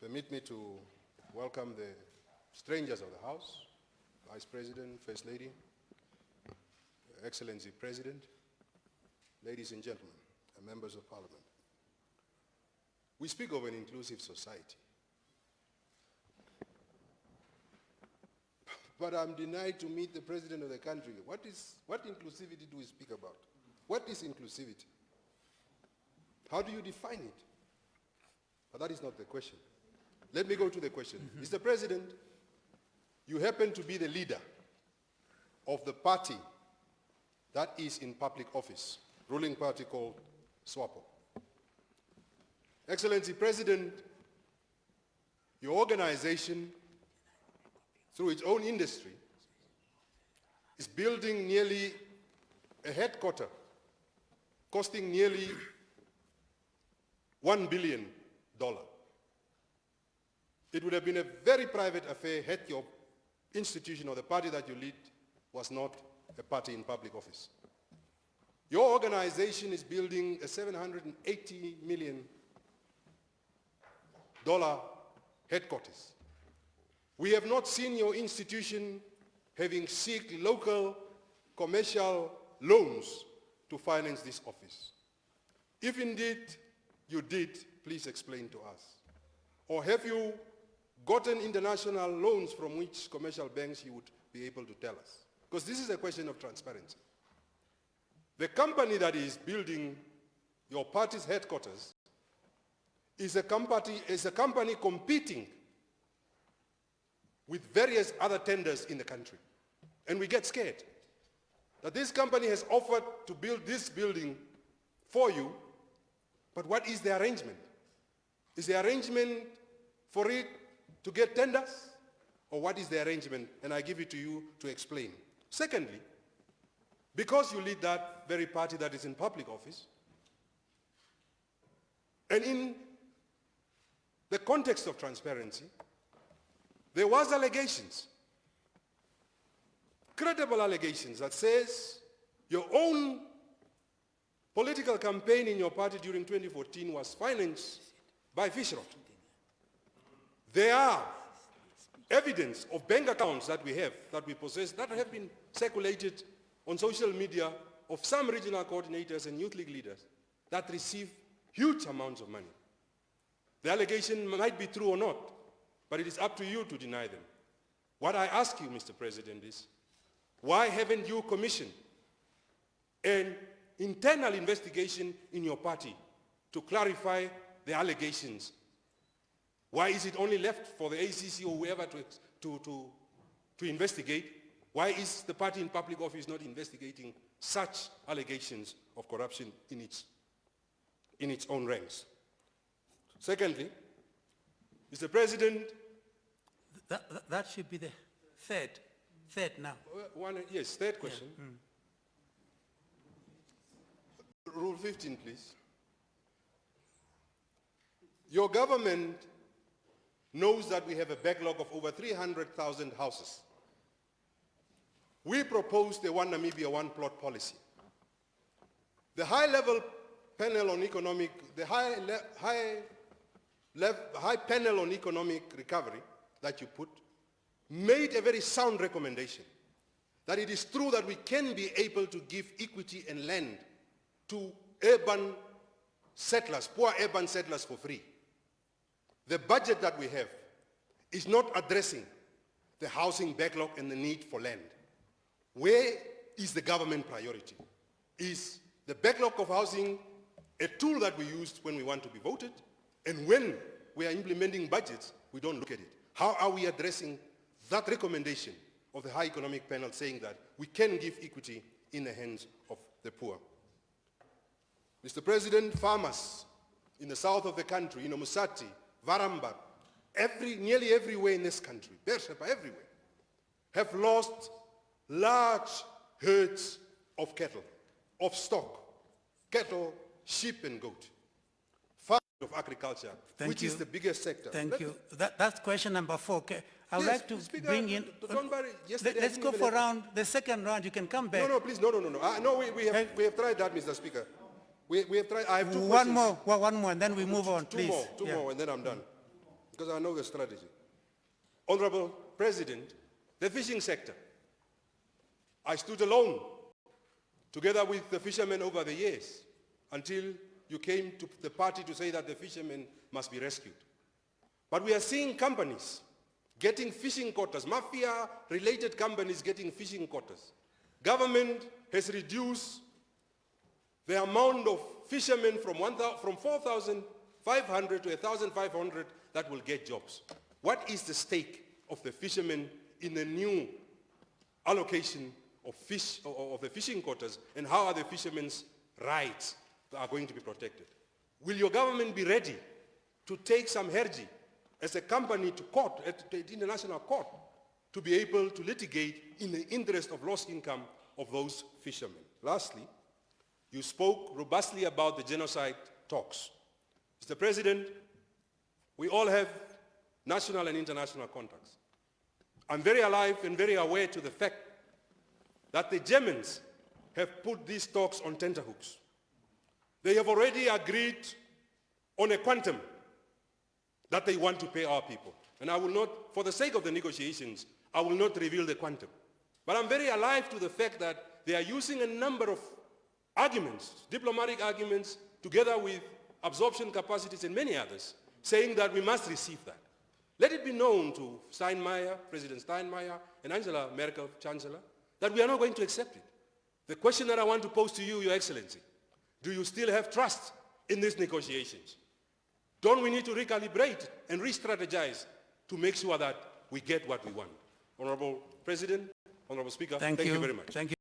Permit me to welcome the strangers of the House, Vice President, First Lady, Excellency President, ladies and gentlemen, and members of Parliament. We speak of an inclusive society, but I'm denied to meet the President of the country. What inclusivity do we speak about? What is inclusivity? How do you define it? But that is not the question. Let me go to the question. Mr. President, you happen to be the leader of the party that is in public office, ruling party called SWAPO. Excellency President, your organization, through its own industry, is building nearly a headquarter costing nearly $1 billion. It would have been a very private affair had your institution or the party that you lead was not a party in public office. Your organization is building a $780 million headquarters. We have not seen your institution having sought local commercial loans to finance this office. If indeed you did, please explain to us. Or have you gotten international loans from which commercial banks you would be able to tell us? Because this is a question of transparency. The company that is building your party's headquarters is a company competing with various other tenders in the country. And we get scared that this company has offered to build this building for you, but what is the arrangement? Is the arrangement for it to get tenders? Or what is the arrangement? And I give it to you to explain. Secondly, because you lead that very party that is in public office, and in the context of transparency, there was allegations, credible allegations that says your own political campaign in your party during 2014 was financed by fish rot. There are evidence of bank accounts that we have, that we possess, that have been circulated on social media of some regional coordinators and youth league leaders that receive huge amounts of money. The allegation might be true or not, but it is up to you to deny them. What I ask you, Mr. President, is why haven't you commissioned an internal investigation in your party to clarify the allegations? Why is it only left for the ACC or whoever to investigate? Why is the party in public office not investigating such allegations of corruption in its own ranks? Secondly, Mr. President, that should be the third now. Yes, third question. Yeah. Rule 15, please. Your government knows that we have a backlog of over 300,000 houses. We proposed the One Namibia, One Plot policy. The high-level panel on economic, the high panel on economic recovery that you put made a very sound recommendation that it is true that we can be able to give equity and land to urban settlers, poor urban settlers for free. The budget that we have is not addressing the housing backlog and the need for land. Where is the government priority? Is the backlog of housing a tool that we use when we want to be voted? And when we are implementing budgets, we don't look at it. How are we addressing that recommendation of the High Economic Panel saying that we can give equity in the hands of the poor? Mr. President, farmers in the south of the country, in Omusati, Varamba, nearly everywhere in this country, Beersheba, everywhere, have lost large herds of cattle, of stock, cattle, sheep and goat. Farm of agriculture, which is the biggest sector. Thank you. That's question number 4. Okay. I would like to bring in... Don't worry. Let's go for the second round. You can come back. No, please, no. No, we have tried that, Mr. Speaker. We have tried. I have two questions. One more, and then we move on, please. Two more, and then I'm done. because I know the strategy. Honourable President, the fishing sector. I stood alone, together with the fishermen over the years, until you came to the party to say that the fishermen must be rescued. But we are seeing companies getting fishing quotas, mafia-related companies getting fishing quotas. Government has reduced the amount of fishermen from 4,500 to 1,500 that will get jobs. What is the stake of the fishermen in the new allocation of fish, of the fishing quotas, and how are the fishermen's rights are going to be protected? Will your government be ready to take some herji as a company to court, at the international court, to be able to litigate in the interest of lost income of those fishermen? Lastly, you spoke robustly about the genocide talks. Mr. President, we all have national and international contacts. I'm very alive and very aware to the fact that the Germans have put these talks on tenterhooks. They have already agreed on a quantum that they want to pay our people. And I will not, for the sake of the negotiations, I will not reveal the quantum. But I'm very alive to the fact that they are using a number of arguments, diplomatic arguments, together with absorption capacities and many others, saying that we must receive that. Let it be known to Steinmeier, President Steinmeier, and Angela Merkel, Chancellor, that we are not going to accept it. The question that I want to pose to you, Your Excellency, do you still have trust in these negotiations? Don't we need to recalibrate and re-strategize to make sure that we get what we want? Honourable President, Honourable Speaker, thank you very much. Thank you.